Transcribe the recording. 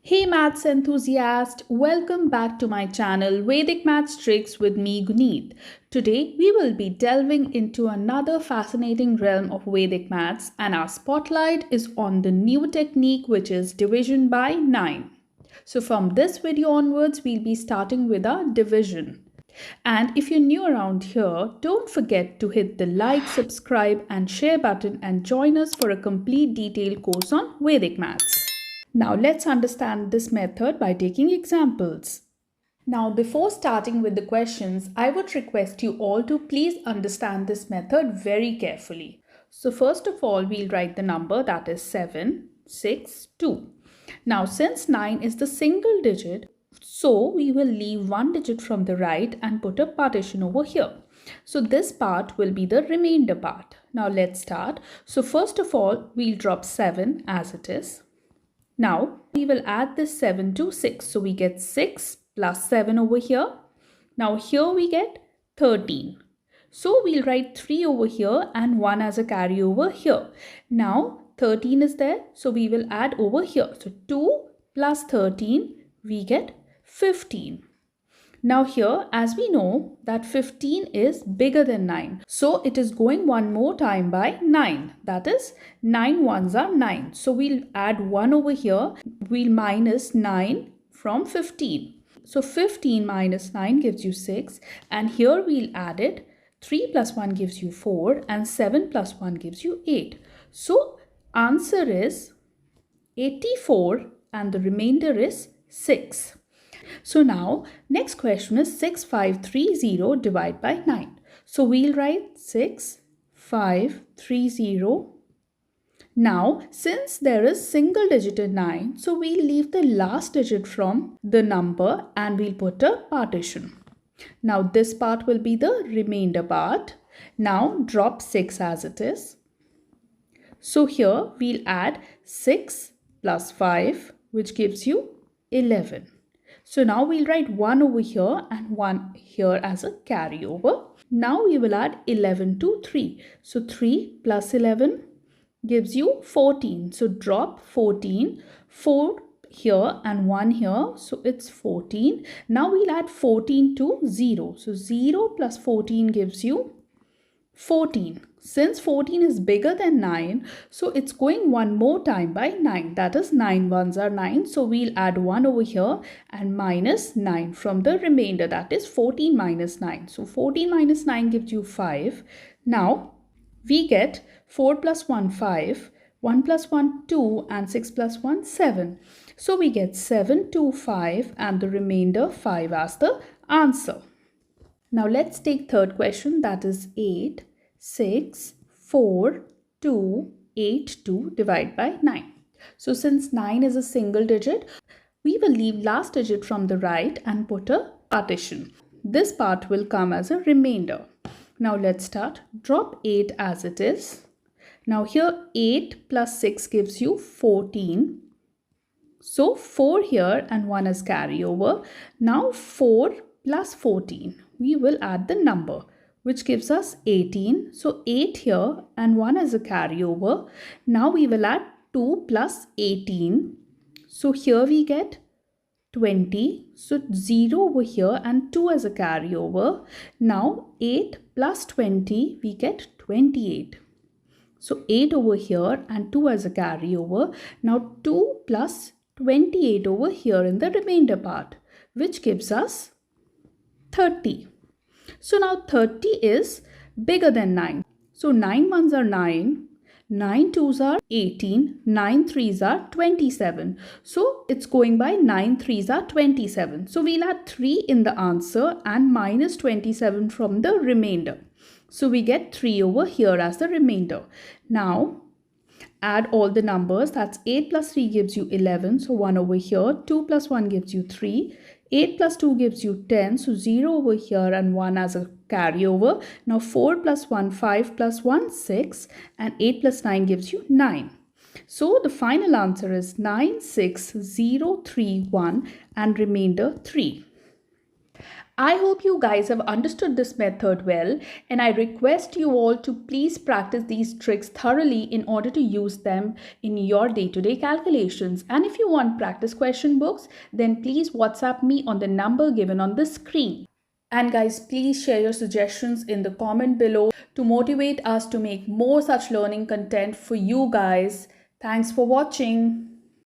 Hey maths enthusiast, welcome back to my channel Vedic Maths Tricks with me Guneet. Today we will be delving into another fascinating realm of Vedic maths, and our spotlight is on the new technique, which is division by 9. So from this video onwards we'll be starting with our division. And if you're new around here, don't forget to hit the like, subscribe and share button and join us for a complete detailed course on Vedic maths. Now let's understand this method by taking examples. Now before starting with the questions, I would request you all to please understand this method very carefully. So first of all, we'll write the number, that is 7, 6, 2. Now since 9 is the single digit, so we will leave one digit from the right and put a partition over here. So this part will be the remainder part. Now let's start. So first of all, we'll drop 7 as it is. Now we will add this 7 to 6. So we get 6 plus 7 over here. Now here we get 13. So we'll write 3 over here and 1 as a carryover here. Now 13 is there. So we will add over here. So 2 plus 13, we get 15. Now here, as we know that 15 is bigger than 9. So it is going one more time by 9. That is 9 ones are 9. So we'll add 1 over here. We'll minus 9 from 15. So 15 minus 9 gives you 6. And here we'll add it. 3 plus 1 gives you 4 and 7 plus 1 gives you 8. So answer is 84 and the remainder is 6. So now next question is 6530 divided by 9. So we'll write 6530. Now since there is single digit in 9, so we'll leave the last digit from the number and we'll put a partition. Now this part will be the remainder part. Now drop 6 as it is. So here we'll add 6 plus 5, which gives you 11. So now we'll write 1 over here and 1 here as a carryover. Now we will add 11 to 3. So 3 plus 11 gives you 14. So drop 14, 4 here and 1 here. So it's 14. Now we'll add 14 to 0. So 0 plus 14 gives you 14. Since 14 is bigger than 9, so it's going one more time by 9. That is 9 ones are 9. So we'll add 1 over here and minus 9 from the remainder. That is 14 minus 9. So 14 minus 9 gives you 5. Now we get 4 plus 1, 5. 1 plus 1, 2 and 6 plus 1, 7. So we get 7, 2, 5 and the remainder 5 as the answer. Now let's take third question, that is 8, 6, 4, 2, 8, 2 divided by 9. So since 9 is a single digit, we will leave last digit from the right and put a partition. This part will come as a remainder. Now let's start. Drop 8 as it is. Now here 8 plus 6 gives you 14. So 4 here and 1 as carryover. Now 4 plus 14. We will add the number, which gives us 18. So 8 here and 1 as a carryover. Now we will add 2 plus 18. So here we get 20. So 0 over here and 2 as a carryover. Now 8 plus 20, we get 28. So 8 over here and 2 as a carryover. Now 2 plus 28 over here in the remainder part, which gives us 30. So now 30 is bigger than 9. So 9 ones are 9, 9 twos are 18, 9 threes are 27. So it's going by 9 threes are 27. So we'll add 3 in the answer and minus 27 from the remainder. So we get 3 over here as the remainder. Now add all the numbers. That's 8 plus 3 gives you 11. So 1 over here. 2 plus 1 gives you 3. 8 plus 2 gives you 10. So 0 over here and 1 as a carryover. Now 4 plus 1, 5 plus 1, 6. And 8 plus 9 gives you 9. So the final answer is 96031 and remainder 3. I hope you guys have understood this method well, and I request you all to please practice these tricks thoroughly in order to use them in your day-to-day calculations. And if you want practice question books, then please WhatsApp me on the number given on the screen. And guys, please share your suggestions in the comment below to motivate us to make more such learning content for you guys. Thanks for watching.